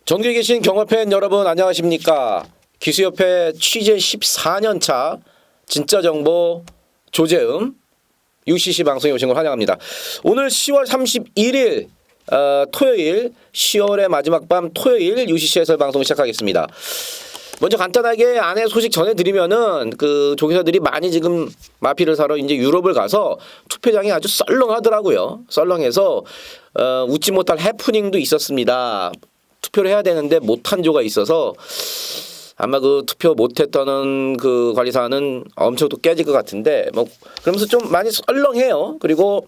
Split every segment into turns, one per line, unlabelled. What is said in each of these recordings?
전국에 계신 경마팬 여러분 안녕하십니까. 기수협회 취재 14년 차 진짜 정보 조재음 UCC 방송에 오신 걸 환영합니다. 오늘 10월 31일 토요일 10월의 마지막 밤 토요일 UCC 해설 방송 시작하겠습니다. 먼저 간단하게 안내 소식 전해드리면은 그 조기사들이 많이 지금 마피를 사러 이제 유럽을 가서 투표장이 아주 썰렁하더라고요. 썰렁해서 웃지 못할 해프닝도 있었습니다. 투표를 해야 되는데 못한 조가 있어서 아마 그 투표 못했다는 그 관리사는 엄청 또 깨질 것 같은데 뭐 그러면서 좀 많이 썰렁해요. 그리고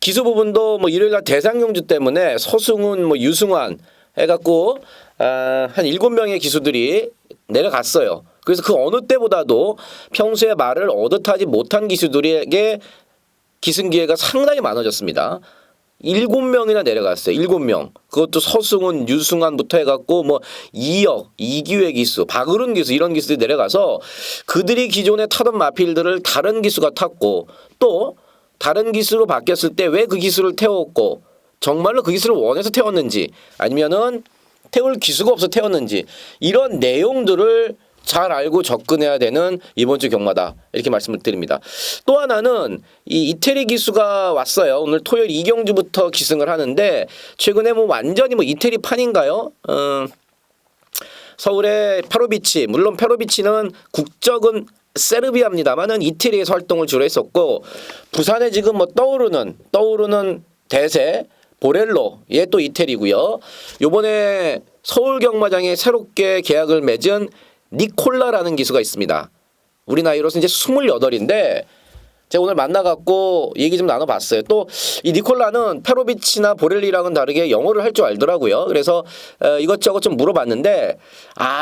기수 부분도 뭐 일요일날 대상경주 때문에 서승훈 뭐 유승환 해갖고 한 7명의 기수들이 내려갔어요. 그래서 그 어느 때보다도 평소에 말을 얻어타지 못한 기수들에게 기승 기회가 상당히 많아졌습니다. 7명이나 내려갔어요. 7명. 그것도 서승훈, 유승환부터 해갖고 뭐 이혁, 이기회 기수, 박으른 기수 이런 기수들이 내려가서 그들이 기존에 타던 마필들을 다른 기수가 탔고 또 다른 기수로 바뀌었을 때 왜 그 기수를 태웠고 정말로 그 기수를 원해서 태웠는지 아니면은 태울 기수가 없어 태웠는지 이런 내용들을 잘 알고 접근해야 되는 이번 주 경마다 이렇게 말씀을 드립니다. 또 하나는 이 이태리 기수가 왔어요. 오늘 토요일 이경주부터 기승을 하는데 최근에 뭐 완전히 뭐 이태리 판인가요? 서울의 페로비치 물론 페로비치는 국적은 세르비아입니다만은 이태리에서 활동을 주로 했었고 부산에 지금 뭐 떠오르는 대세 보렐로 얘 또 이태리고요. 요번에 서울 경마장에 새롭게 계약을 맺은 니콜라라는 기수가 있습니다. 우리 나이로서 이제 28인데 제가 오늘 만나갖고 얘기 좀 나눠봤어요. 또 이 니콜라는 페로비치나 보렐리랑은 다르게 영어를 할 줄 알더라고요. 그래서 이것저것 좀 물어봤는데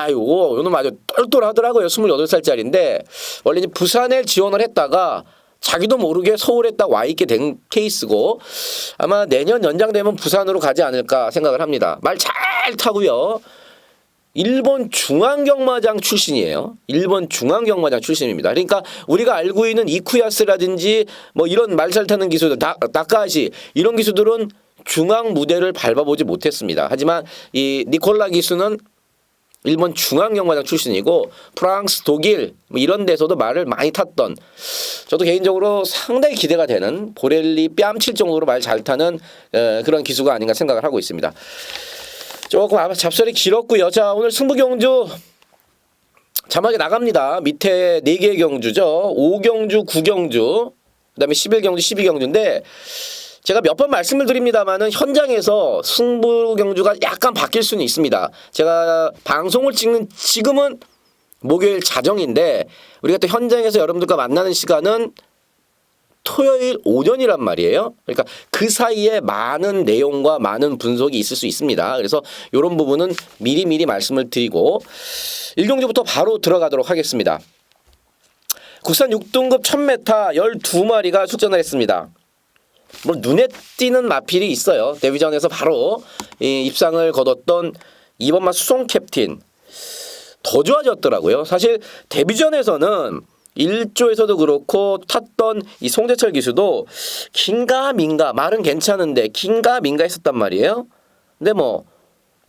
요놈 아주 똘똘하더라고요. 28살짜리인데 원래 이제 부산에 지원을 했다가 자기도 모르게 서울에 딱 와 있게 된 케이스고 아마 내년 연장되면 부산으로 가지 않을까 생각을 합니다. 말 잘 타고요. 일본 중앙경마장 출신이에요. 일본 중앙경마장 출신입니다. 그러니까 우리가 알고 있는 이쿠야스라든지 뭐 이런 말 잘 타는 기수들, 다카시 이런 기수들은 중앙 무대를 밟아보지 못했습니다. 하지만 이 니콜라 기수는 일본 중앙경마장 출신이고 프랑스, 독일 뭐 이런 데서도 말을 많이 탔던 저도 개인적으로 상당히 기대가 되는 보렐리 뺨칠 정도로 말 잘 타는 그런 기수가 아닌가 생각을 하고 있습니다. 조금 아마 잡설이 길었고요. 자, 오늘 승부경주 자막에 나갑니다. 밑에 4개의 경주죠. 5경주, 9경주, 그다음에 11경주, 12경주인데 제가 몇 번 말씀을 드립니다만은 현장에서 승부경주가 약간 바뀔 수는 있습니다. 제가 방송을 찍는 지금은 목요일 자정인데 우리가 또 현장에서 여러분들과 만나는 시간은 토요일 오전이란 말이에요. 그러니까 그 사이에 많은 내용과 많은 분석이 있을 수 있습니다. 그래서 이런 부분은 미리 말씀을 드리고 1경주부터 바로 들어가도록 하겠습니다. 국산 6등급 1000m 12마리가 출전을 했습니다. 뭐 눈에 띄는 마필이 있어요. 데뷔전에서 바로 입상을 거뒀던 이번마 수송 캡틴 더 좋아졌더라고요. 사실 데뷔전에서는 1조에서도 그렇고 탔던 이 송재철 기수도 긴가민가 말은 괜찮은데 긴가민가 했었단 말이에요. 근데 뭐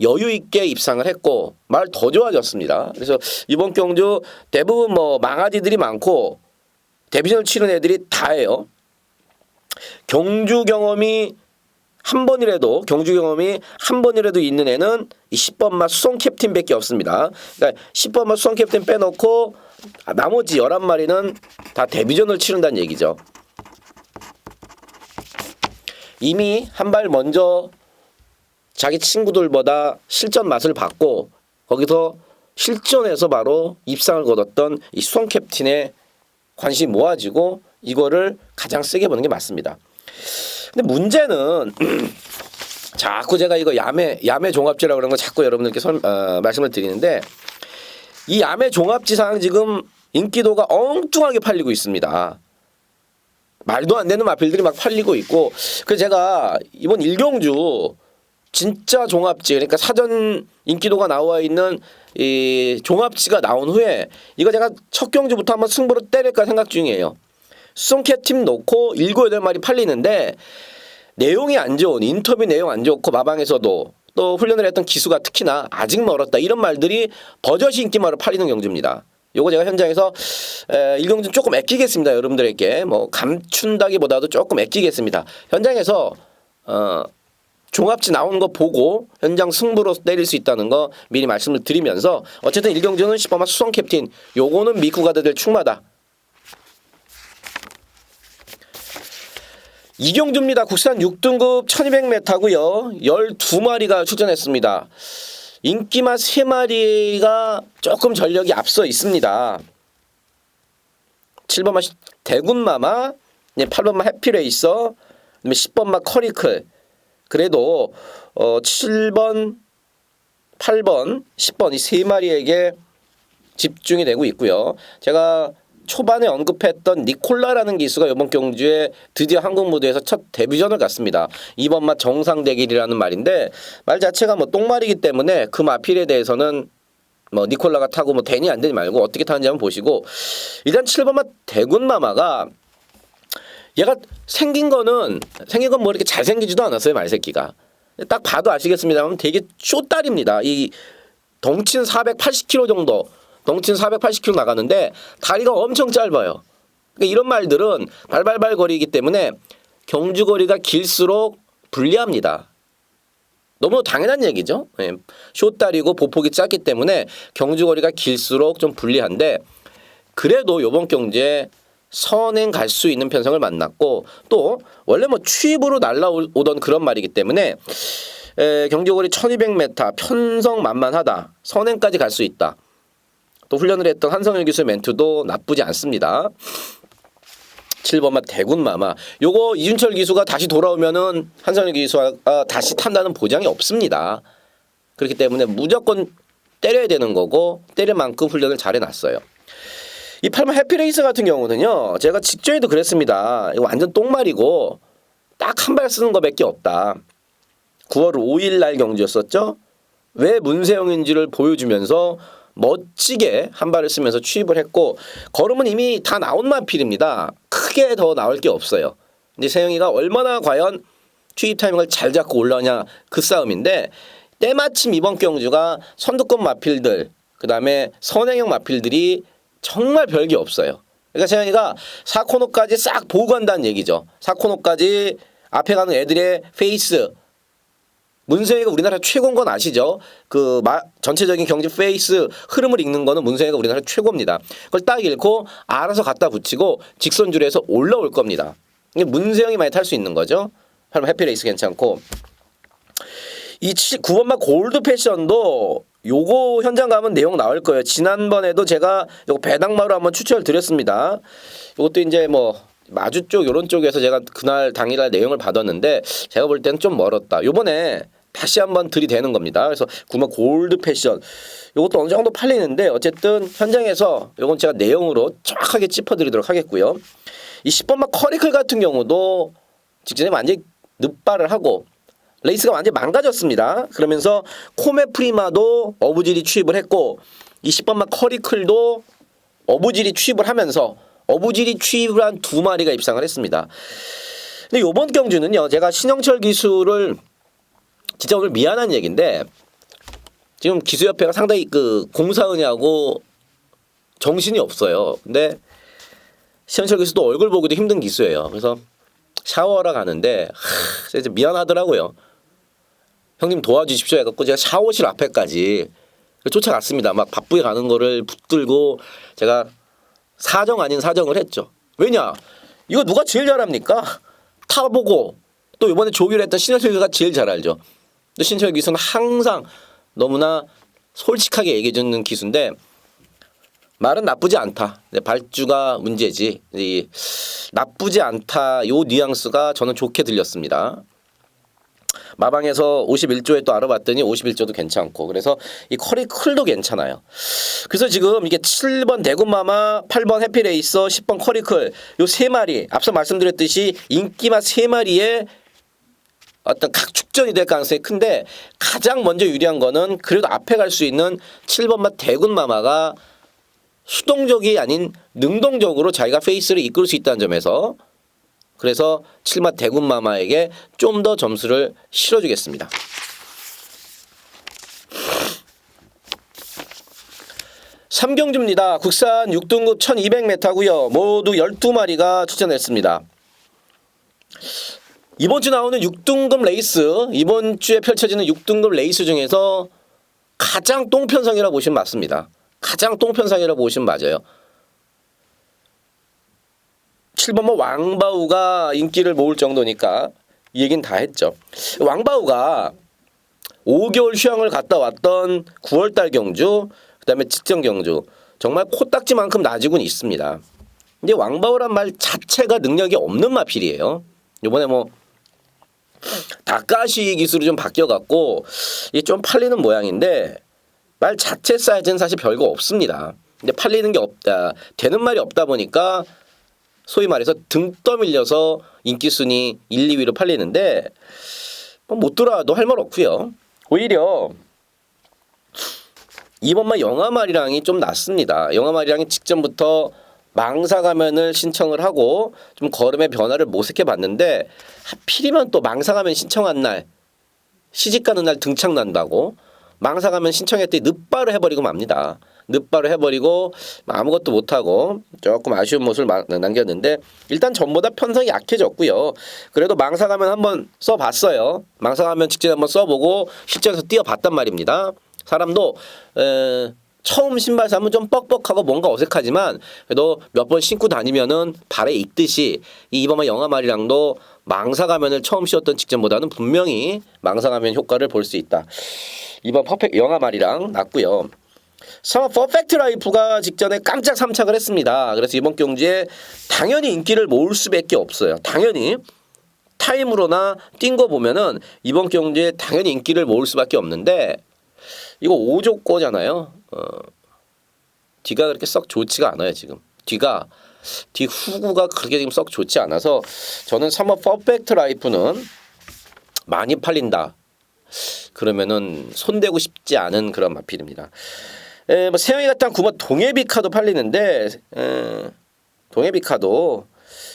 여유 있게 입상을 했고 말 더 좋아졌습니다. 그래서 이번 경주 대부분 뭐 망아지들이 많고 데뷔전을 치른 애들이 다예요. 경주 경험이 한 번이라도 있는 애는 이 10번마 수송 캡틴밖에 없습니다. 그러니까 10번마 수송 캡틴 빼놓고 나머지 11마리는 다 데뷔전을 치른다는 얘기죠. 이미 한 발 먼저 자기 친구들보다 실전 맛을 봤고 거기서 실전에서 바로 입상을 거뒀던 이 수송 캡틴의 관심이 모아지고 이거를 가장 세게 보는 게 맞습니다. 근데 문제는 자꾸 제가 이거 야매 종합지라고 그러는 거 자꾸 여러분들께 말씀을 드리는데 이 야매 종합지상 지금 인기도가 엉뚱하게 팔리고 있습니다. 말도 안 되는 마필들이 막 팔리고 있고 그래서 제가 이번 1경주 진짜 종합지, 그러니까 사전 인기도가 나와 있는 이 종합지가 나온 후에 이거 제가 첫 경주부터 한번 승부로 때릴까 생각 중이에요. 수성캡틴 놓고 7, 8마리 팔리는데 내용이 안 좋은, 인터뷰 내용 안 좋고 마방에서도 또 훈련을 했던 기수가 특히나 아직 멀었다 이런 말들이 버젓이 인기말로 팔리는 경주입니다. 요거 제가 현장에서 이 경주는 조금 아끼겠습니다. 여러분들에게 뭐 감춘다기보다도 조금 아끼겠습니다. 현장에서 종합지 나오는 거 보고 현장 승부로 때릴 수 있다는 거 미리 말씀을 드리면서 어쨌든 1경주는 10번마 수성캡틴 요거는 미쿠가 될 충마다. 2경주입니다. 국산 6등급 1200m고요. 12마리가 출전했습니다. 인기마 3마리가 조금 전력이 앞서 있습니다. 7번마 대군마마, 8번마 해피레이서, 10번마 커리클. 그래도 7번, 8번, 10번 이 3마리에게 집중이 되고 있고요. 제가 초반에 언급했던 니콜라라는 기수가 이번 경주에 드디어 한국 무대에서 첫 데뷔전을 갔습니다. 2번마 정상대길이라는 말인데 말 자체가 뭐 똥말이기 때문에 그 마필에 대해서는 뭐 니콜라가 타고 뭐 되니 안 되니 말고 어떻게 타는지 한번 보시고, 일단 7번마 대군마마가 얘가 생긴 건 뭐 이렇게 잘생기지도 않았어요. 말새끼가 딱 봐도 아시겠습니다만 되게 쇼다리입니다. 이 덩치는 480kg 정도, 덩치는 480kg 나가는데 다리가 엄청 짧아요. 그러니까 이런 말들은 발발발 거리이기 때문에 경주거리가 길수록 불리합니다. 너무 당연한 얘기죠. 쇼다리고 보폭이 짧기 때문에 경주거리가 길수록 좀 불리한데, 그래도 이번 경주에 선행 갈 수 있는 편성을 만났고, 또 원래 뭐 추입으로 날라오던 그런 말이기 때문에 경주거리 1200m 편성 만만하다, 선행까지 갈 수 있다. 또 훈련을 했던 한성일 기수의 멘트도 나쁘지 않습니다. 7번마 대군마마 요거 이준철 기수가 다시 돌아오면은 한성일 기수가 다시 탄다는 보장이 없습니다. 그렇기 때문에 무조건 때려야 되는 거고 때릴 만큼 훈련을 잘 해놨어요. 이 8번 해피레이스 같은 경우는요, 제가 직전에도 그랬습니다. 이거 완전 똥말이고 딱 한 발 쓰는 거밖에 없다. 9월 5일 날 경주였었죠. 왜 문세영인지를 보여주면서 멋지게 한 발을 쓰면서 취입을 했고, 걸음은 이미 다 나온 마필입니다. 크게 더 나올 게 없어요. 근데 세영이가 얼마나 과연 취입 타이밍을 잘 잡고 올라오냐 그 싸움인데, 때마침 이번 경주가 선두권 마필들 그 다음에 선행형 마필들이 정말 별게 없어요. 그러니까 세영이가 4코너까지 싹 보고 간다는 얘기죠. 4코너까지 앞에 가는 애들의 페이스, 문세영이가 우리나라 최고인 건 아시죠? 전체적인 경기 페이스 흐름을 읽는 거는 문세영이가 우리나라 최고입니다. 그걸 딱 읽고 알아서 갖다 붙이고 직선줄에서 올라올 겁니다. 이게 문세영이 많이 탈 수 있는 거죠. 해피레이스 괜찮고, 이 9번마 골드 패션도 요거 현장 가면 내용 나올 거예요. 지난번에도 제가 요거 배당마루 한번 추천을 드렸습니다. 요것도 이제 뭐 마주 쪽 요런 쪽에서 제가 그날 당일날 내용을 받았는데 제가 볼 때는 좀 멀었다. 요번에 다시 한번 들이대는 겁니다. 그래서 9번 골드 패션 요것도 어느 정도 팔리는데 어쨌든 현장에서 요건 제가 내용으로 정확하게 짚어드리도록 하겠고요. 이 10번마 커리클 같은 경우도 직전에 완전히 늑발을 하고 레이스가 완전히 망가졌습니다. 그러면서 코메 프리마도 어부질이 취입을 했고, 이 10번마 커리클도 어부질이 취입을 하면서 어부질이 취입을 한 2마리가 입상을 했습니다. 근데 이번 경주는요, 제가 신영철 기수를 진짜 오늘 미안한 얘기인데, 지금 기수협회가 상당히 공사은하고 정신이 없어요. 근데 신영철 기수도 얼굴 보기도 힘든 기수예요. 그래서 샤워하러 가는데 진짜 미안하더라고요. 형님 도와주십시오 해갖고 제가 샤워실 앞에까지 쫓아갔습니다. 막 바쁘게 가는 거를 붙들고 제가 사정 아닌 사정을 했죠. 왜냐? 이거 누가 제일 잘합니까? 타보고 또 이번에 조기를 했던 신현철 기수가 제일 잘 알죠. 또 신현철 기수는 항상 너무나 솔직하게 얘기해주는 기수인데 말은 나쁘지 않다. 발주가 문제지. 이 나쁘지 않다. 요 뉘앙스가 저는 좋게 들렸습니다. 마방에서 51조에 또 알아봤더니 51조도 괜찮고, 그래서 이 커리클도 괜찮아요. 그래서 지금 이게 7번 대군마마, 8번 해피레이서, 10번 커리클 요 3마리 앞서 말씀드렸듯이 인기마 3마리에 어떤 각 축전이 될 가능성이 큰데 가장 먼저 유리한 거는 그래도 앞에 갈 수 있는 7번마 대군마마가 수동적이 아닌 능동적으로 자기가 페이스를 이끌 수 있다는 점에서 그래서 7마 대군마마에게 좀 더 점수를 실어주겠습니다. 삼경주입니다. 국산 6등급 1200m고요. 모두 12마리가 출전했습니다. 이번 주 나오는 6등급 레이스, 이번 주에 펼쳐지는 6등급 레이스 중에서 가장 똥편성이라고 보시면 맞습니다. 가장 똥편성이라고 보시면 맞아요. 7번마 왕바우가 인기를 모을 정도니까 이 얘기는 다 했죠. 왕바우가 5개월 휴양을 갔다 왔던 9월달 경주, 그 다음에 직전 경주 정말 코딱지만큼 나지고는 있습니다. 근데 왕바우란 말 자체가 능력이 없는 마필이에요. 이번에 뭐 다카시 기술이 좀 바뀌어갖고 이게 좀 팔리는 모양인데 말 자체 사이즈는 사실 별거 없습니다. 근데 팔리는 게 없다, 되는 말이 없다 보니까 소위 말해서 등 떠밀려서 인기 순위 1, 2위로 팔리는데 못 돌아와도 할 말 없고요. 오히려 이번만 영화말이랑이 좀 낫습니다. 영화말이랑이 직전부터 망사 가면을 신청을 하고 좀 걸음의 변화를 모색해 봤는데 하필이면 또 망사 가면 신청한 날 시집 가는 날 등창 난다고 망사 가면 신청했더니 늦바로 해버리고 맙니다. 늦바로 해버리고 아무것도 못하고 조금 아쉬운 모습을 남겼는데 일단 전보다 편성이 약해졌고요. 그래도 망사 가면 한번 써봤어요. 망사 가면 직전에 한번 써보고 실전에서 뛰어봤단 말입니다. 사람도 처음 신발 사면 좀 뻑뻑하고 뭔가 어색하지만 그래도 몇 번 신고 다니면은 발에 익듯이 이 이번만 영화말이랑도 망사 가면을 처음 신었던 직전보다는 분명히 망사 가면 효과를 볼 수 있다. 이번 퍼펙트 영화말이랑 낫고요. 사마 퍼펙트 라이프가 직전에 깜짝 삼착을 했습니다. 그래서 이번 경주에 당연히 인기를 모을 수밖에 없어요. 당연히 타임으로나 뛴 거 보면은 이번 경주에 당연히 인기를 모을 수밖에 없는데 이거 5조 거잖아요. 뒤가 그렇게 썩 좋지가 않아요. 지금 뒤 후구가 그렇게 지금 썩 좋지 않아서 저는 사마 퍼펙트 라이프는 많이 팔린다. 그러면은 손대고 싶지 않은 그런 마필입니다. 뭐 세영이 같은 9번 동해비카도 팔리는데 동해비카도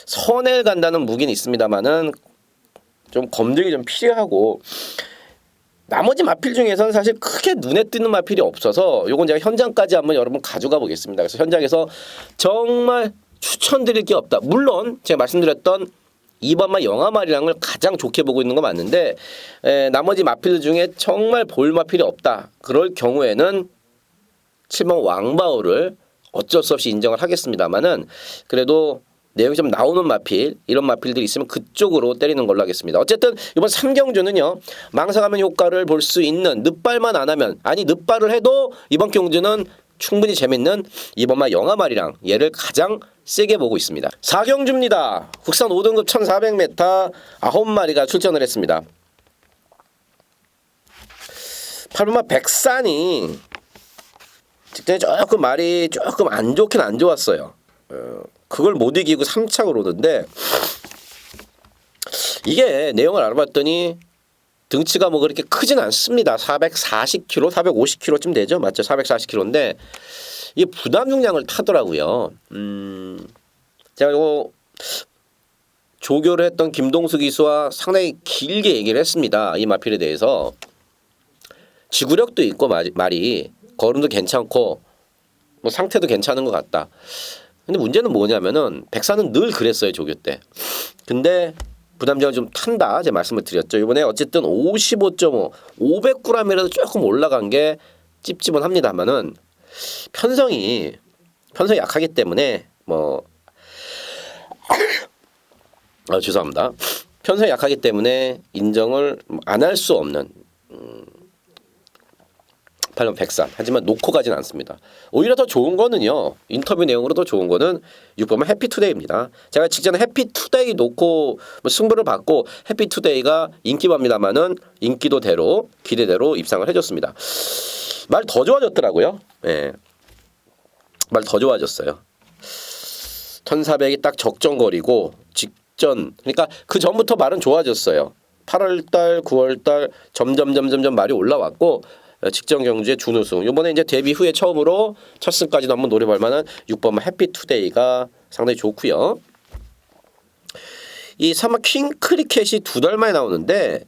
선을 간다는 무기는 있습니다만은 좀 검증이 좀 필요하고 나머지 마필 중에서는 사실 크게 눈에 띄는 마필이 없어서 요건 제가 현장까지 한번 여러분 가져가 보겠습니다. 그래서 현장에서 정말 추천드릴 게 없다. 물론 제가 말씀드렸던 이번만 영화말이랑을 가장 좋게 보고 있는 거 맞는데 나머지 마필 중에 정말 볼 마필이 없다. 그럴 경우에는 7번 왕바오를 어쩔 수 없이 인정을 하겠습니다만은 그래도 내용이 좀 나오는 마필 이런 마필들이 있으면 그쪽으로 때리는 걸로 하겠습니다. 어쨌든 이번 3경주는요. 망상하면 효과를 볼 수 있는 늦발만 안 하면 아니 늦발을 해도 이번 경주는 충분히 재밌는 이번만 영화말이랑 얘를 가장 세게 보고 있습니다. 4경주입니다. 국산 5등급 1400m 9마리가 출전을 했습니다. 8번마 백산이 직전에 조금 말이 조금 안 좋긴 안 좋았어요. 그걸 못 이기고 3착을 오는데 이게 내용을 알아봤더니 등치가 뭐 그렇게 크진 않습니다. 440kg, 450kg쯤 되죠. 맞죠? 440kg인데 이게 부담 중량을 타더라고요. 제가 이거 조교를 했던 김동수 기수와 상당히 길게 얘기를 했습니다. 이 마필에 대해서 지구력도 있고 말이 걸음도 괜찮고 뭐 상태도 괜찮은 것 같다. 근데 문제는 뭐냐면은 백사는 늘 그랬어요. 조교 때. 근데 부담감을 좀 탄다. 제가 말씀을 드렸죠. 이번에 어쨌든 55.5 500g이라도 조금 올라간 게 찝찝은 합니다만은 편성이 약하기 때문에 뭐 죄송합니다. 편성이 약하기 때문에 인정을 안 할 수 없는 8번 백산. 하지만 놓고 가진 않습니다. 오히려 더 좋은 거는요. 인터뷰 내용으로 더 좋은 거는 6번은 해피투데이입니다. 제가 직전에 해피투데이 놓고 승부를 받고 해피투데이가 인기밥입니다만은 인기도대로 기대대로 입상을 해줬습니다. 말 더 좋아졌더라고요. 예. 말 더 좋아졌어요. 1400이 딱 적정거리고 직전 그러니까 그 전부터 말은 좋아졌어요. 8월달, 9월달 점점 말이 올라왔고 직전 경주의 준우승. 이번에 이제 데뷔 후에 처음으로 첫 승까지도 한번 노려볼 만한 6번 해피투데이가 상당히 좋고요. 이 3번 킹크리켓이 2달 만에 나오는데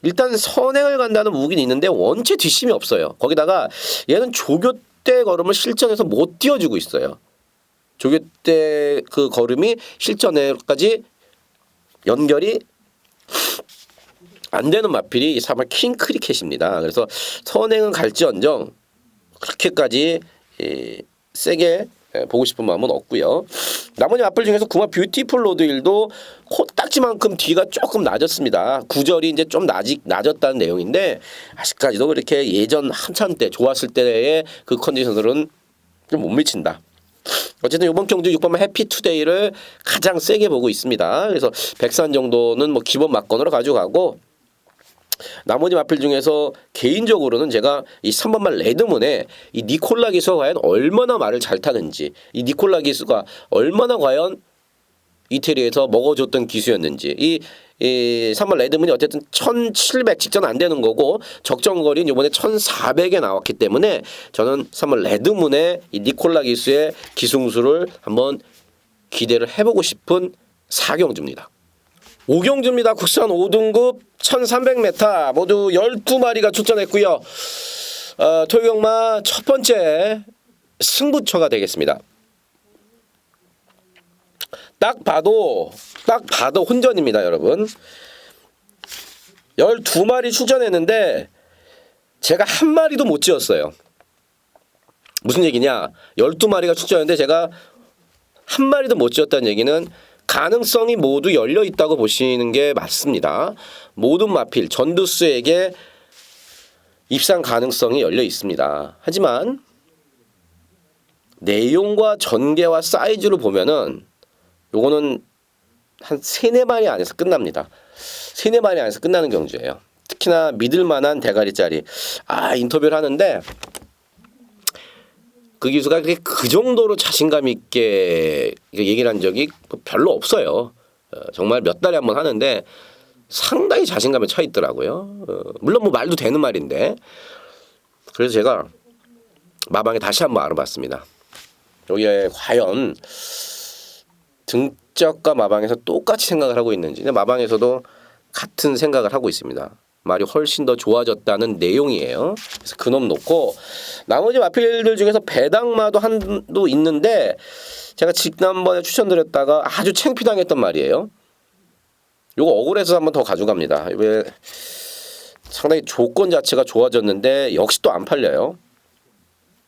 일단 선행을 간다는 우기는 있는데 원체 뒷심이 없어요. 거기다가 얘는 조교 때 걸음을 실전에서 못 띄워주고 있어요. 조교 때 그 걸음이 실전에까지 연결이 안 되는 마필이 3번 킹크리켓입니다. 그래서 선행은 갈지언정 그렇게까지 세게 보고 싶은 마음은 없고요. 나머지 마필 중에서 9번 뷰티풀 로드힐도 코딱지만큼 뒤가 조금 낮았습니다. 구절이 이제 좀 낮았다는 내용인데 아직까지도 그렇게 예전 한참 때 좋았을 때의 그 컨디션들은 좀 못 미친다. 어쨌든 이번 경주 6번 해피투데이를 가장 세게 보고 있습니다. 그래서 백산 정도는 뭐 기본 막건으로 가져가고 나머지 마필 중에서 개인적으로는 제가 이 3번만 레드문에 이 니콜라 기수가 과연 얼마나 말을 잘 타는지, 이 니콜라 기수가 얼마나 과연 이태리에서 먹어줬던 기수였는지, 이 3번 레드문이 어쨌든 1700 직전 안 되는 거고 적정거리는 이번에 1400에 나왔기 때문에 저는 3번 레드문의 이 니콜라 기수의 기승수를 한번 기대를 해보고 싶은 4경주입니다. 5경주입니다. 국산 5등급 1300m 모두 12마리가 출전했고요. 토요경마 첫 번째 승부처가 되겠습니다. 딱 봐도 혼전입니다, 여러분. 12마리 출전했는데 제가 한 마리도 못 지었어요. 무슨 얘기냐? 12마리가 출전했는데 제가 한 마리도 못 지었다는 얘기는 가능성이 모두 열려 있다고 보시는 게 맞습니다. 모든 마필 전두수에게 입상 가능성이 열려 있습니다. 하지만 내용과 전개와 사이즈로 보면은 요거는 한 3-4마리 안에서 끝납니다. 3-4마리 안에서 끝나는 경주예요. 특히나 믿을 만한 대가리짜리. 인터뷰를 하는데 그 기수가 그 정도로 자신감 있게 얘기를 한 적이 별로 없어요. 정말 몇 달에 한 번 하는데 상당히 자신감에 차 있더라고요. 물론 뭐 말도 되는 말인데. 그래서 제가 마방에 다시 한번 알아봤습니다. 여기에 과연 등짝과 마방에서 똑같이 생각을 하고 있는지. 마방에서도 같은 생각을 하고 있습니다. 말이 훨씬 더 좋아졌다는 내용이에요. 그래서 그놈 놓고 나머지 마필들 중에서 배당마도 한도 있는데 제가 지난번에 추천드렸다가 아주 창피당했던 말이에요. 요거 억울해서 한번 더 가져갑니다. 왜 상당히 조건 자체가 좋아졌는데 역시 또 안 팔려요.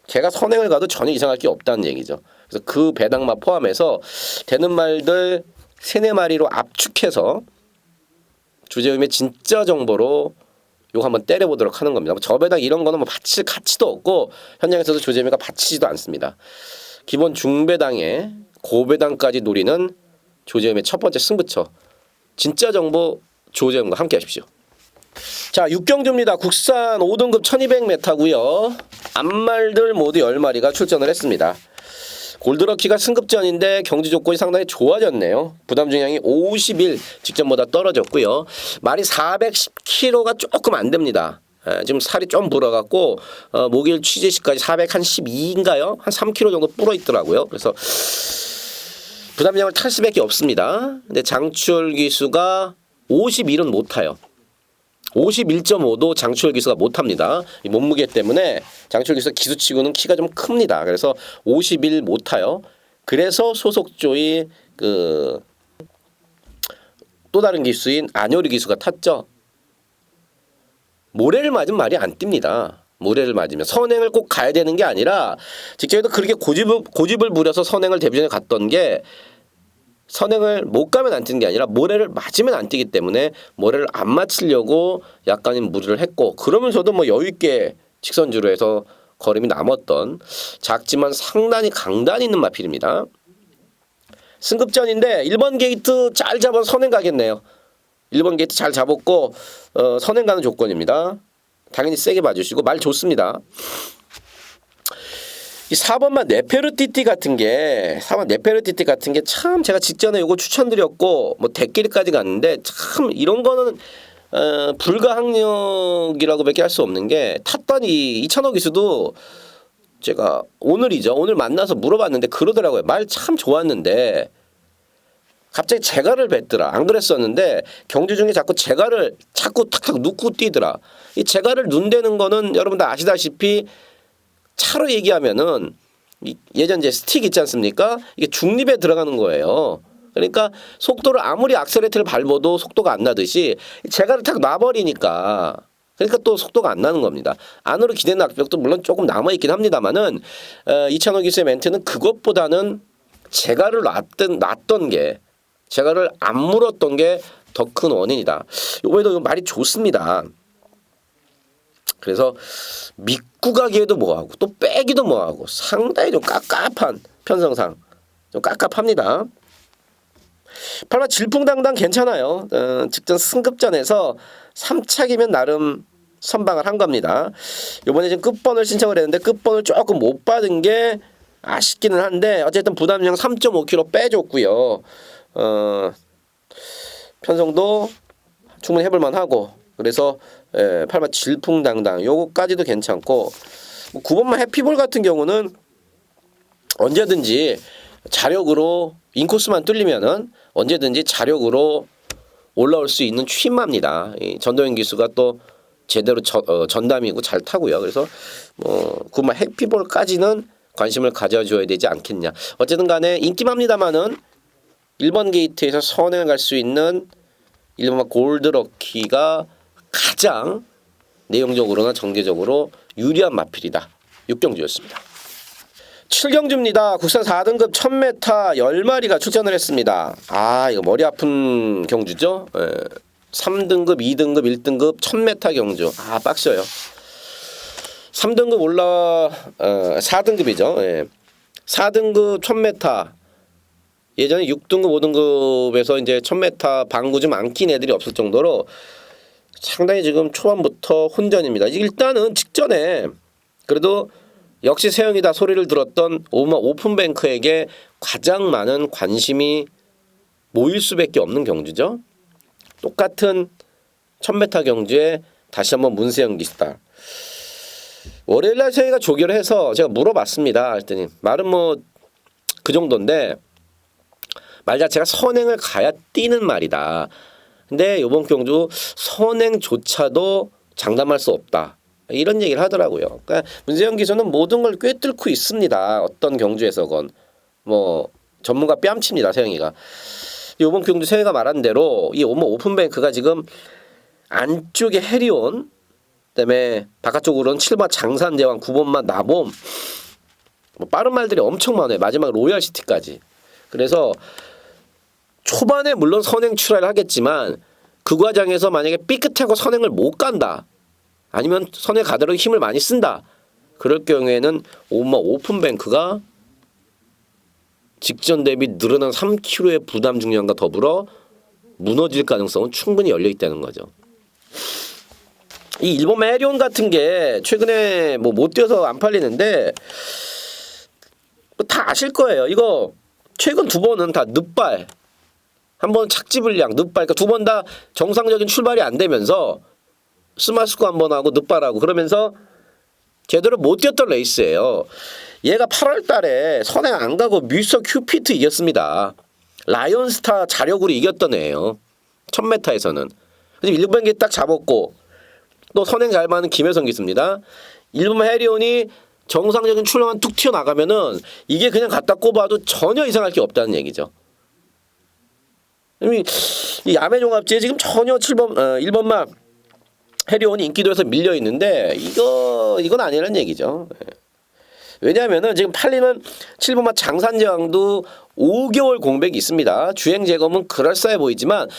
제가 선행을 가도 전혀 이상할 게 없다는 얘기죠. 그래서 그 배당마 포함해서 되는 말들 3-4마리로 압축해서 주제음의 진짜 정보로 요거 한번 때려보도록 하는 겁니다. 저배당 이런 거는 뭐 바칠 가치도 없고 현장에서도 조제미가 바치지도 않습니다. 기본 중배당에 고배당까지 노리는 조제음의 첫 번째 승부처. 진짜 정보 조제음과 함께 하십시오. 자, 6경주입니다. 국산 5등급 1200m고요. 암말들 모두 10마리가 출전을 했습니다. 골드럭키가 승급전인데 경주 조건이 상당히 좋아졌네요. 부담 중량이 51 직전보다 떨어졌고요. 말이 410kg가 조금 안 됩니다. 지금 살이 좀 불어갖고 목요일 취재시까지 412인가요? 한 3kg 정도 불어 있더라고요. 그래서 부담량을 탈 수밖에 없습니다. 근데 장출 기수가 51은 못 타요. 51.5도 장출 기수가 못합니다. 이 몸무게 때문에 장출 기수 기수치고는 키가 좀 큽니다. 그래서 51 못타요. 그래서 소속조의 그 또 다른 기수인 안효리 기수가 탔죠. 모래를 맞으면 말이 안 띱니다. 모래를 맞으면 선행을 꼭 가야 되는 게 아니라 직전에도 그렇게 고집을 부려서 선행을 데뷔전에 갔던 게 선행을 못 가면 안 뛰는 게 아니라 모래를 맞으면 안 뛰기 때문에 모래를 안 맞추려고 약간의 무리를 했고 그러면서도 뭐 여유 있게 직선주로 해서 걸음이 남았던 작지만 상당히 강단 있는 마필입니다. 승급전인데 1번 게이트 잘 잡아서 선행 가겠네요. 1번 게이트 잘 잡았고 선행 가는 조건입니다. 당연히 세게 봐주시고 말 좋습니다. 이 4번만 네페르티티 같은 게 4번 네페르티티 같은 게 참 제가 직전에 요거 추천드렸고 뭐 댓글까지 갔는데 참 이런 거는 불가항력이라고밖에 할 수 없는 게 탔더니 이찬호 기수도 제가 오늘 만나서 물어봤는데 그러더라고요. 말 참 좋았는데 갑자기 재갈을 뱉더라. 안 그랬었는데 경주 중에 자꾸 재갈을 자꾸 탁탁 눕고 뛰더라. 이 재갈을 눈대는 거는 여러분 다 아시다시피 차로 얘기하면은 예전 이제 스틱 있지 않습니까? 이게 중립에 들어가는 거예요. 그러니까 속도를 아무리 악셀레이터를 밟아도 속도가 안 나듯이 재갈을 탁 놔버리니까 그러니까 또 속도가 안 나는 겁니다. 안으로 기대는 악벽도 물론 조금 남아있긴 합니다만은 이찬호 기수의 멘트는 그것보다는 재갈을 놨던 게 재갈을 안 물었던 게 더 큰 원인이다. 이번에도 말이 좋습니다. 그래서 믿고 가기에도 뭐하고 또 빼기도 뭐하고 상당히 좀 깝깝한 편성상 좀 깝깝합니다. 8마 질풍당당 괜찮아요. 직전 승급전에서 3착이면 나름 선방을 한 겁니다. 이번에 지금 끝번을 신청을 했는데 끝번을 조금 못 받은 게 아쉽기는 한데 어쨌든 부담량 3.5kg 빼줬고요. 편성도 충분히 해볼만 하고 그래서 8마 질풍당당 요거까지도 괜찮고 9번마 해피볼 같은 경우는 언제든지 자력으로 인코스만 뚫리면은 언제든지 자력으로 올라올 수 있는 취마입니다. 전도현 기수가 또 제대로 전담이고 잘 타고요. 그래서 9번마 해피볼까지는 관심을 가져줘야 되지 않겠냐. 어쨌든 간에 인기맘니다마는 1번 게이트에서 선행을 갈 수 있는 1번마 골드럭키가 가장 내용적으로나 전개적으로 유리한 마필이다. 6경주였습니다. 7경주입니다. 국산 4등급 1000m 10마리가 출전을 했습니다. 이거 머리 아픈 경주죠. 3등급, 2등급, 1등급 1000m 경주. 빡셔요. 3등급 4등급이죠. 4등급 1000m. 예전에 6등급, 5등급에서 이제 1000m 방구 좀 안 낀 애들이 없을 정도로 상당히 지금 초반부터 혼전입니다. 일단은 직전에 그래도 역시 세영이다 소리를 들었던 오픈뱅크에게 가장 많은 관심이 모일 수밖에 없는 경주죠. 똑같은 1000m 경주에 다시 한번 문세영 기스타. 월요일날 세영이가 조결을 해서 제가 물어봤습니다. 했더니 말은 그 정도인데 말 자체가 선행을 가야 뛰는 말이다. 근데 이번 경주 선행조차도 장담할 수 없다. 이런 얘기를 하더라고요. 그러니까 문세영 기수는 모든 걸 꿰뚫고 있습니다. 어떤 경주에서건 전문가 뺨칩니다. 세영이가. 이번 경주 세영이가 말한 대로 이 오픈뱅크가 지금 안쪽에 해리온 그다음에 바깥쪽으로는 7번 장산제왕 9번만 나봄 빠른 말들이 엄청 많아요. 마지막 로얄시티까지. 그래서 초반에 물론 선행 출하를 하겠지만 그 과정에서 만약에 삐끗하고 선행을 못 간다. 아니면 선행 가도록 힘을 많이 쓴다. 그럴 경우에는 오픈뱅크가 직전 대비 늘어난 3kg의 부담 중량과 더불어 무너질 가능성은 충분히 열려 있다는 거죠. 이 일본 메리온 같은 게 최근에 못 뛰어서 안 팔리는데 다 아실 거예요. 이거 최근 2번은 다 늑발. 한 번 착지불량, 늑발. 그러니까 2번 다 정상적인 출발이 안 되면서 스마스코 한 번 하고 늑발하고 그러면서 제대로 못 뛰었던 레이스예요. 얘가 8월 달에 선행 안 가고 뮤서 큐피트 이겼습니다. 라이온스타 자력으로 이겼던 애예요. 1000m에서는. 근데 1번기 딱 잡았고 또 선행 잘 맞는 김혜성 기수입니다. 1번 해리온이 정상적인 출발만 툭 튀어나가면은 이게 그냥 갖다 꼽아도 전혀 이상할 게 없다는 얘기죠. 이 야매종합지에 지금 전혀 1번만 해리온이 인기도에서 밀려 있는데 이건 아니라는 얘기죠. 왜냐하면은 지금 팔리는 7번마 장산제왕도 5개월 공백이 있습니다. 주행 재검은 그럴싸해 보이지만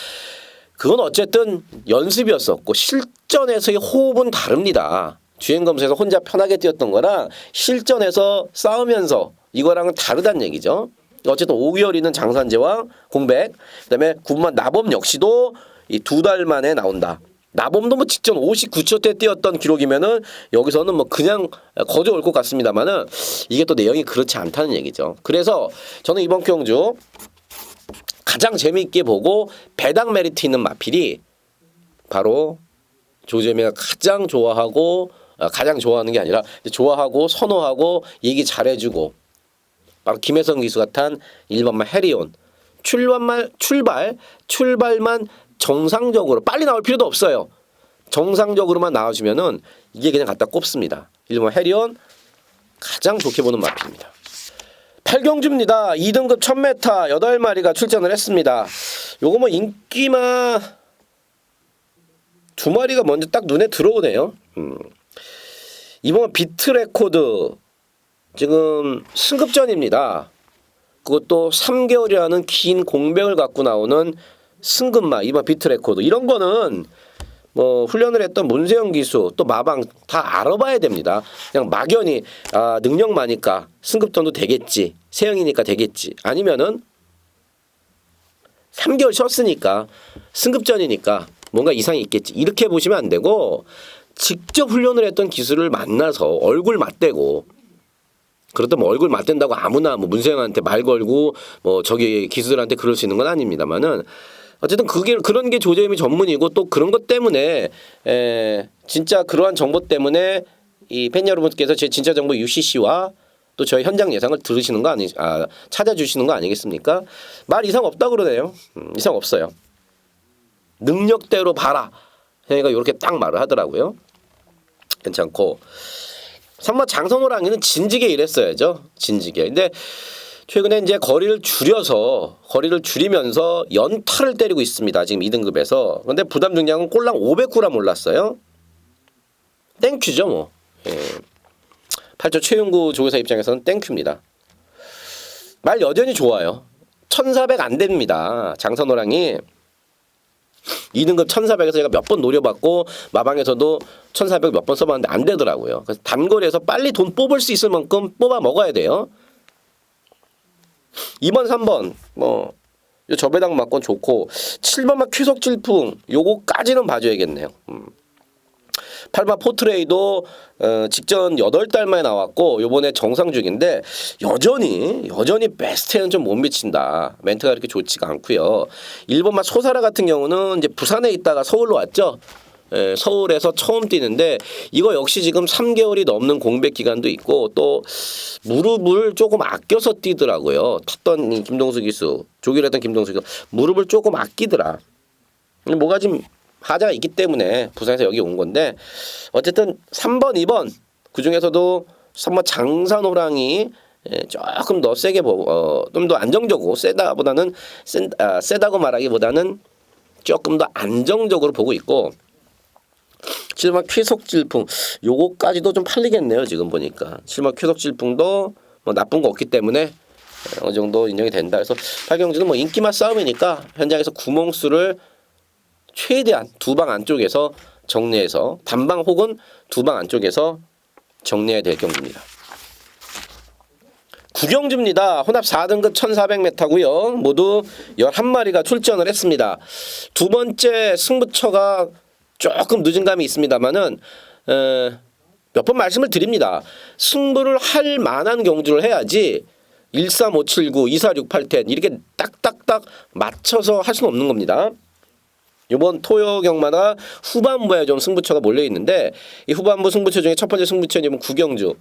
그건 어쨌든 연습이었었고 실전에서의 호흡은 다릅니다. 주행검수에서 혼자 편하게 뛰었던 거랑 실전에서 싸우면서 이거랑은 다르다는 얘기죠. 어쨌든 5개월 있는 장산제왕 공백, 그다음에 9번마 나범 역시도 이 2달 만에 나온다. 나범도 직전 59초 때 뛰었던 기록이면은 여기서는 그냥 거저 올 것 같습니다만은 이게 또 내용이 그렇지 않다는 얘기죠. 그래서 저는 이번 경주 가장 재미있게 보고 배당 메리트 있는 마필이 바로 조재미가 가장 좋아하는 게 아니라 좋아하고 선호하고 얘기 잘해주고 바로 김혜성 기수가 탄 1번말 해리온. 출발만 정상적으로 빨리 나올 필요도 없어요. 정상적으로만 나와주면은 이게 그냥 갖다 꼽습니다. 1번 해리온 가장 좋게 보는 마필입니다. 8경주입니다. 2등급 1000m 8마리가 출전을 했습니다. 요거 뭐 인기마 2마리가 먼저 딱 눈에 들어오네요. 이번 비트 레코드 지금 승급전입니다. 그것도 3개월이라는 긴 공백을 갖고 나오는 승급마 이번 비트 레코드 이런 거는 뭐 훈련을 했던 문세영 기수 또 마방 다 알아봐야 됩니다. 그냥 막연히 능력 많으니까 승급전도 되겠지 세영이니까 되겠지 아니면은 3개월 쉬었으니까 승급전이니까 뭔가 이상이 있겠지 이렇게 보시면 안 되고 직접 훈련을 했던 기수를 만나서 얼굴 맞대고 그렇다면 뭐 얼굴 맞댄다고 아무나 뭐 문세영한테 말 걸고 뭐 저기 기수들한테 그럴 수 있는 건 아닙니다만은 어쨌든 그런 게 조재미 전문이고 또 그런 것 때문에 진짜 그러한 정보 때문에 이 팬 여러분께서 제 진짜 정보 UCC와 또 저희 현장 예상을 들으시는 거 찾아주시는 거 아니겠습니까? 말 이상 없다 그러네요. 이상 없어요. 능력대로 봐라. 그러니까 이렇게 딱 말을 하더라고요. 괜찮고 3번 장선호랑이는 진지게 일했어야죠. 진지게. 근데 최근에 이제 거리를 줄이면서 연타를 때리고 있습니다. 지금 2등급에서. 근데 부담 중량은 꼴랑 500g 올랐어요. 땡큐죠 뭐. 예. 8조 최윤구 조교사 입장에서는 땡큐입니다. 말 여전히 좋아요. 1400 안 됩니다. 장선호랑이 2등급 1400에서 제가 몇 번 노려봤고 마방에서도 1400 몇 번 써봤는데 안 되더라고요. 그래서 단거리에서 빨리 돈 뽑을 수 있을 만큼 뽑아 먹어야 돼요. 2번 3번 뭐 저배당 맞건 좋고 7번만 쾌속질풍 요거까지는 봐줘야겠네요. 8번 포트레이도 직전 8달 만에 나왔고 요번에 정상 중인데 여전히 베스트에는 좀 못 미친다. 멘트가 그렇게 좋지가 않고요. 1번만 소사라 같은 경우는 이제 부산에 있다가 서울로 왔죠. 서울에서 처음 뛰는데 이거 역시 지금 3개월이 넘는 공백 기간도 있고 또 무릎을 조금 아껴서 뛰더라고요. 탔던 김동수 기수, 조기를 했던 김동수 기수 무릎을 조금 아끼더라. 뭐가 좀 하자가 있기 때문에 부산에서 여기 온 건데 어쨌든 3번, 2번 그중에서도 3번 장산호랑이 조금 더 세게 보고 좀 더 안정적으로 세다고 말하기보다는 조금 더 안정적으로 보고 있고 7번 쾌속질풍 요거까지도 좀 팔리겠네요. 지금 보니까 7번 쾌속질풍도 뭐 나쁜 거 없기 때문에 어느 정도 인정이 된다. 그래서 8경주는 뭐 인기맛 싸움이니까 현장에서 구멍수를 최대한 두 방 안쪽에서 정리해서 단방 혹은 두 방 안쪽에서 정리해야 될 경주입니다. 9경주입니다. 혼합 4등급 1400m고요. 모두 11마리가 출전을 했습니다. 두 번째 승부처가 조금 늦은 감이 있습니다만은 몇 번 말씀을 드립니다. 승부를 할 만한 경주를 해야지 13579, 246810 이렇게 딱딱딱 맞춰서 할 수는 없는 겁니다. 이번 토요경마다 후반부에 좀 승부처가 몰려 있는데 이 후반부 승부처 중에 첫 번째 승부처는 이번 9경주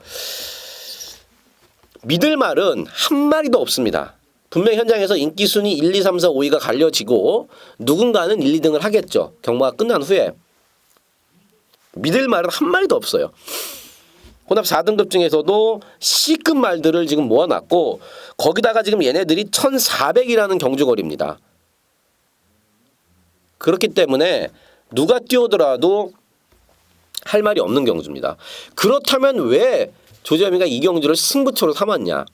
믿을 말은 한 마리도 없습니다. 분명 현장에서 인기 순위 1, 2, 3, 4, 5위가 갈려지고 누군가는 1, 2등을 하겠죠. 경마가 끝난 후에 믿을 말은 한 마리도 없어요. 혼합 4등급 중에서도 C급 말들을 지금 모아놨고 거기다가 지금 얘네들이 1400이라는 경주거리입니다. 그렇기 때문에 누가 뛰어오더라도 할 말이 없는 경주입니다. 그렇다면 왜 조재미가 이 경주를 승부처로 삼았냐?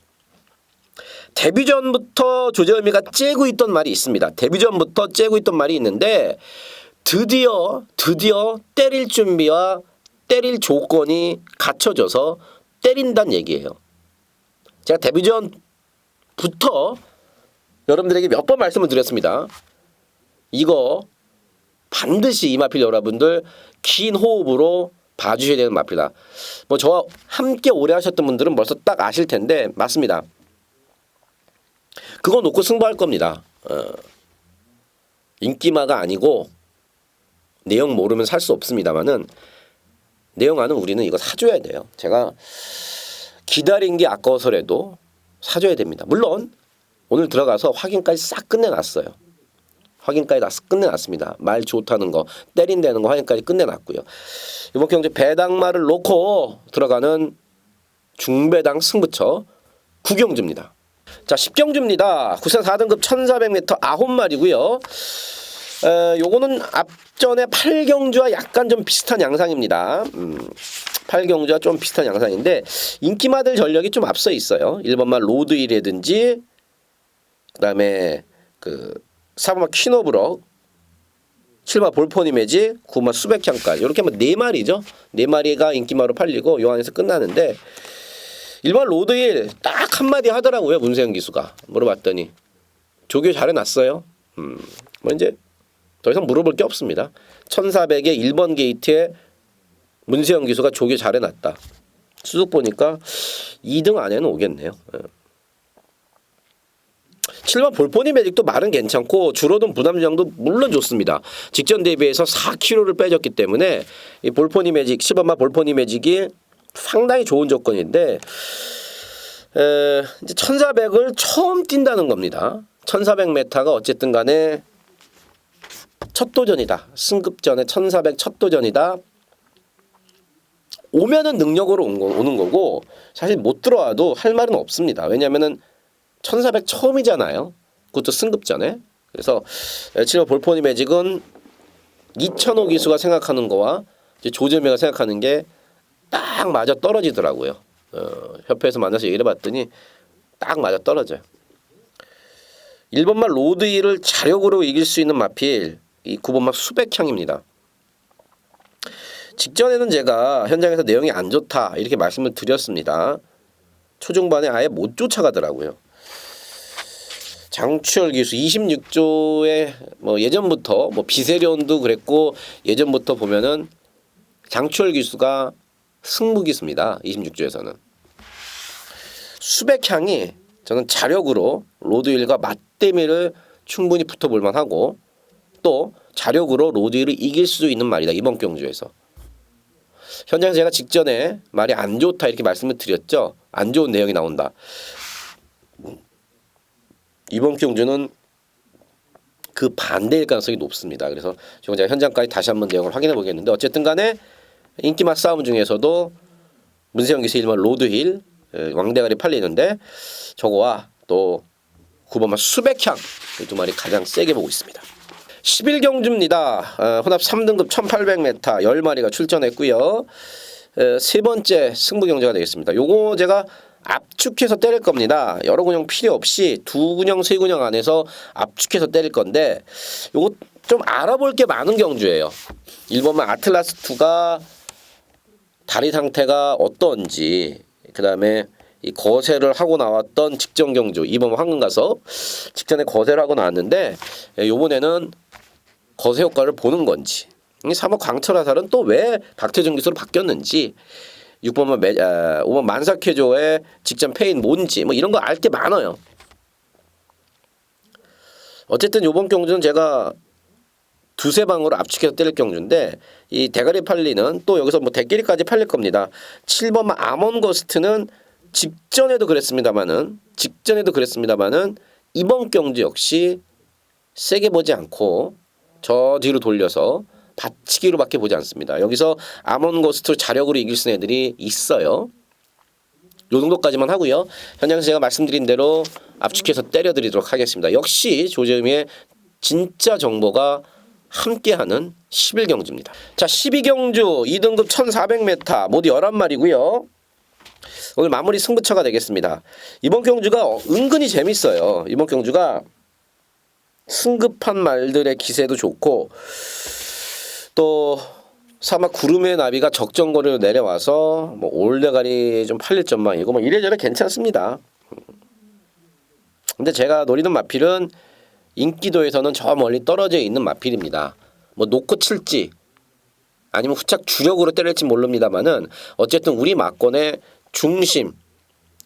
데뷔 전부터 조재미가 째고 있던 말이 있습니다. 데뷔 전부터 째고 있던 말이 있는데 드디어 때릴 준비와 때릴 조건이 갖춰져서 때린다는 얘기예요. 제가 데뷔 전부터 여러분들에게 몇 번 말씀을 드렸습니다. 이거 반드시 이 마필 여러분들 긴 호흡으로 봐주셔야 되는 마필이다. 뭐 저와 함께 오래 하셨던 분들은 벌써 딱 아실 텐데 맞습니다. 그거 놓고 승부할 겁니다. 인기마가 아니고 내용 모르면 살 수 없습니다만은 내용 아는 우리는 이거 사줘야 돼요. 제가 기다린 게 아까워서라도 사줘야 됩니다. 물론 오늘 들어가서 확인까지 싹 끝내놨어요. 확인까지 다 끝내놨습니다. 말 좋다는 거, 때린다는 거 확인까지 끝내놨고요. 이번 경주 배당말을 놓고 들어가는 중배당 승부처 9경주입니다. 자, 10경주입니다. 구산 4등급 1400m 9마리고요. 요거는 앞전에 8경주와 약간 좀 비슷한 양상입니다. 8경주와 좀 비슷한 양상인데 인기마들 전력이 좀 앞서 있어요. 1번마 로드힐이라든지 그다음에 그 4번마 퀸오브럭, 7번 볼포니 매직, 9번 수백향까지 이렇게 뭐 4마리죠. 4마리가 인기마로 팔리고 요 안에서 끝나는데 1번 로드힐 딱 한마디 하더라고요. 문세영 기수가 물어봤더니 조교 잘해놨어요. 뭐 이제 더 이상 물어볼 게 없습니다. 1400에 1번 게이트에 문세영 기수가 조교 잘해놨다. 수득 보니까 2등 안에는 오겠네요. 7번 볼포니 매직도 말은 괜찮고 줄어든 부담 조정도 물론 좋습니다. 직전 대비해서 4kg를 빼줬기 때문에 이 볼포니 매직 10번마 볼포니 매직이 상당히 좋은 조건인데 이제 1400을 처음 뛴다는 겁니다. 1400m가 어쨌든 간에 첫 도전이다. 승급전에 1400 첫 도전이다. 오면은 능력으로 오는 거고 사실 못 들어와도 할 말은 없습니다. 왜냐면은 1400 처음이잖아요. 그것도 승급전에. 그래서 7번 볼포니 매직은 이천호 기수가 생각하는 거와 이제 조재명가 생각하는 게 딱 맞아 떨어지더라고요. 협회에서 만나서 얘기를 해봤더니 딱 맞아 떨어져요. 1번마 로드힐을 자력으로 이길 수 있는 마필 이 9번마 수백향입니다. 직전에는 제가 현장에서 내용이 안 좋다 이렇게 말씀을 드렸습니다. 초중반에 아예 못 쫓아가더라고요. 장추열 기수 26조에 뭐 예전부터 뭐 비세련도 그랬고 예전부터 보면은 장추열 기수가 승부 기수입니다. 26조에서는 수백향이 저는 자력으로 로드힐과 맞대미를 충분히 붙어볼 만하고 또 자력으로 로드힐을 이길 수 있는 말이다. 이번 경주에서 현장에서 제가 직전에 말이 안 좋다 이렇게 말씀을 드렸죠. 안 좋은 내용이 나온다. 이번 경주는 그 반대일 가능성이 높습니다. 그래서 지금 제가 현장까지 다시 한번 내용을 확인해 보겠는데 어쨌든 간에 인기맛 싸움 중에서도 문세영 기수 1번 로드힐 왕대가리 팔리는데 저거와 또 9번만 수백향 이 두 마리 가장 세게 보고 있습니다. 11경주입니다. 혼합 3등급 1800m 10마리가 출전했고요. 세 번째 승부 경주가 되겠습니다. 요거 제가 압축해서 때릴 겁니다. 여러 군영 필요 없이 두 군영 세 군영 안에서 압축해서 때릴 건데 요거 좀 알아볼 게 많은 경주예요. 1번만 아틀라스2가 다리 상태가 어떤지 그 다음에 이 거세를 하고 나왔던 직전 경주 2번 황금 가서 직전에 거세를 하고 나왔는데 요번에는 거세 효과를 보는 건지 3번 광철화살은 또 왜 박태준 기수로 바뀌었는지 5번 만사케조의 직전 페인 뭔지 뭐 이런 거 알 게 많아요. 어쨌든 요번 경주는 제가 두세 방으로 압축해서 때릴 경주인데 이 대가리 팔리는 또 여기서 뭐 대끼리까지 팔릴 겁니다. 7번 아몬거스트는 직전에도 그랬습니다만은 이번 경주 역시 세게 보지 않고 저 뒤로 돌려서 받치기로밖에 보지 않습니다. 여기서 아몬거스트 자력으로 이길 수 있는 애들이 있어요. 요 정도까지만 하고요. 현장에서 제가 말씀드린 대로 압축해서 때려드리도록 하겠습니다. 역시 조재음의 진짜 정보가 함께하는 11경주입니다. 자, 12경주 2등급 1400m 모두 11마리고요. 오늘 마무리 승부처가 되겠습니다. 이번 경주가 은근히 재밌어요. 이번 경주가 승급한 말들의 기세도 좋고 또 사마 구름의 나비가 적정거리로 내려와서 뭐 올대가리 좀 팔릴 전망이고 뭐 이래저래 괜찮습니다. 근데 제가 노리는 마필은 인기도에서는 저 멀리 떨어져 있는 마필입니다. 뭐 놓고 칠지 아니면 후착 주력으로 때릴지 모릅니다만은 어쨌든 우리 막권의 중심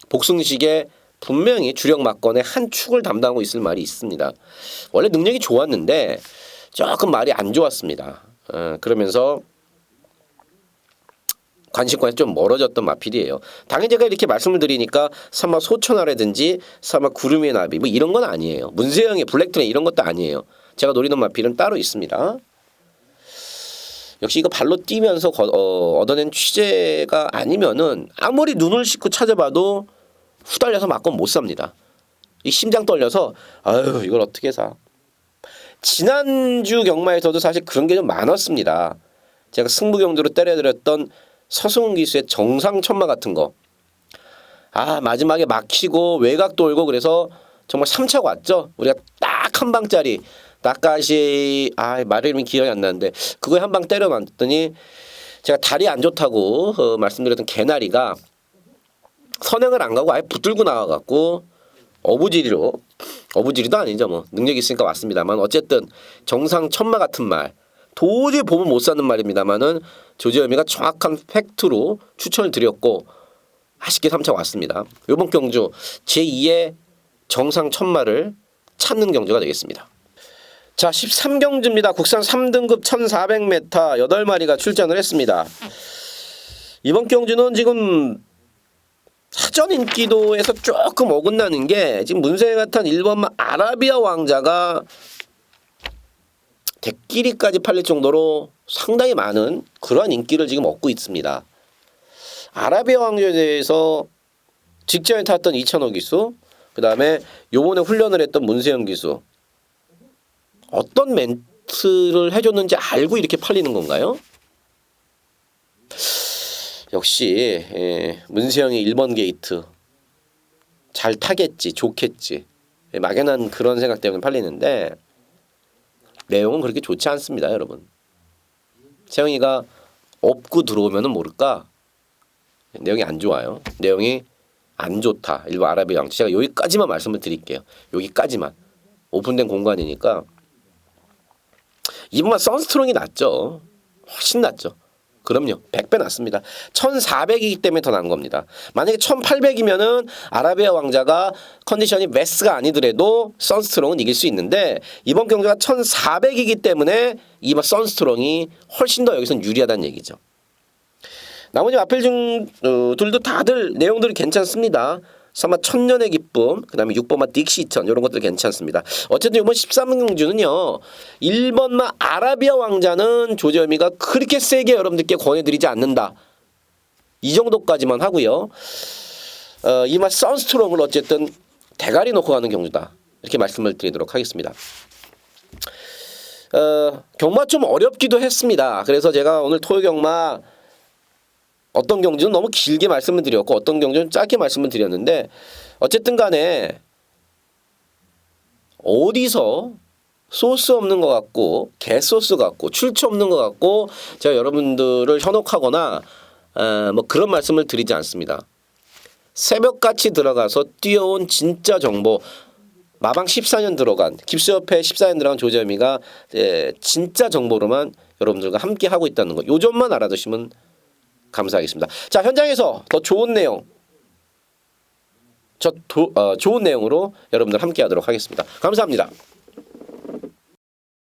복승식에 분명히 주력 막권의 한 축을 담당하고 있을 말이 있습니다. 원래 능력이 좋았는데 조금 말이 안 좋았습니다. 그러면서 관심과는 좀 멀어졌던 마필이에요. 당연히 제가 이렇게 말씀을 드리니까 설마 소천하라든지 설마 구름의 나비 뭐 이런 건 아니에요. 문세영의 블랙트레인 이런 것도 아니에요. 제가 노리는 마필은 따로 있습니다. 역시 이거 발로 뛰면서 얻어낸 취재가 아니면은 아무리 눈을 씻고 찾아봐도 후달려서 맞고는 못 삽니다. 이 심장 떨려서 아유 이걸 어떻게 사. 지난주 경마에서도 사실 그런 게 좀 많았습니다. 제가 승부경주로 때려드렸던 서승훈 기수의 정상천마 같은 거. 마지막에 막히고 외곽 돌고 그래서 정말 3차가 왔죠. 우리가 딱 한 방짜리 낙가시 말 이름이 기억이 안 나는데 그거에 한 방 때려놨더니 제가 다리 안 좋다고 말씀드렸던 개나리가 선행을 안 가고 아예 붙들고 나와갖고 어부지리도 아니죠. 뭐 능력이 있으니까 왔습니다만 어쨌든 정상천마 같은 말 도저히 보면 못 사는 말입니다만은 조재현이가 정확한 팩트로 추천을 드렸고 아쉽게 3차 왔습니다. 이번 경주 제2의 정상천마를 찾는 경주가 되겠습니다. 자 13경주입니다. 국산 3등급 1400m 8마리가 출전을 했습니다. 이번 경주는 지금 사전 인기도에서 조금 어긋나는 게 지금 문세영 같은 1번마 아라비아 왕자가 대끼리까지 팔릴 정도로 상당히 많은 그러한 인기를 지금 얻고 있습니다. 아라비아 왕자에 대해서 직전에 탔던 이찬호 기수, 그 다음에 요번에 훈련을 했던 문세영 기수 어떤 멘트를 해줬는지 알고 이렇게 팔리는 건가요? 역시 문세영이 1번 게이트 잘 타겠지 좋겠지 막연한 그런 생각 때문에 팔리는데 내용은 그렇게 좋지 않습니다. 여러분. 세영이가 업고 들어오면은 모를까 내용이 안 좋아요. 내용이 안 좋다. 일본 아라비아 왕자. 제가 여기까지만 말씀을 드릴게요. 여기까지만. 오픈된 공간이니까 이번만 선스트롱이 낫죠. 훨씬 낫죠. 그럼요. 100배 낫습니다. 1400이기 때문에 더 나은 겁니다. 만약에 1800이면은 아라비아 왕자가 컨디션이 메스가 아니더라도 선스트롱은 이길 수 있는데 이번 경주가 1400이기 때문에 이번 선스트롱이 훨씬 더 여기선 유리하다는 얘기죠. 나머지 마필중들도 다들 내용들이 괜찮습니다. 설마 천년의 기쁨, 그 다음에 6번마 딕시천 이런 것들 괜찮습니다. 어쨌든 이번 13경주는요. 1번마 아라비아 왕자는 조재현이가 그렇게 세게 여러분들께 권해드리지 않는다. 이 정도까지만 하고요. 이마 선스트롱을 어쨌든 대가리 놓고 가는 경주다. 이렇게 말씀을 드리도록 하겠습니다. 경마 좀 어렵기도 했습니다. 그래서 제가 오늘 토요 경마 어떤 경주는 너무 길게 말씀을 드렸고 어떤 경주는 짧게 말씀을 드렸는데 어쨌든 간에 어디서 소스 없는 것 같고 개소스 같고 출처 없는 것 같고 제가 여러분들을 현혹하거나 뭐 그런 말씀을 드리지 않습니다. 새벽같이 들어가서 뛰어온 진짜 정보 마방 14년 들어간 깁스협회 14년 들어간 조재현이가 진짜 정보로만 여러분들과 함께 하고 있다는 거 요 점만 알아두시면 감사하겠습니다. 자 현장에서 더 좋은 내용 좋은 내용으로 여러분들 함께 하도록 하겠습니다. 감사합니다.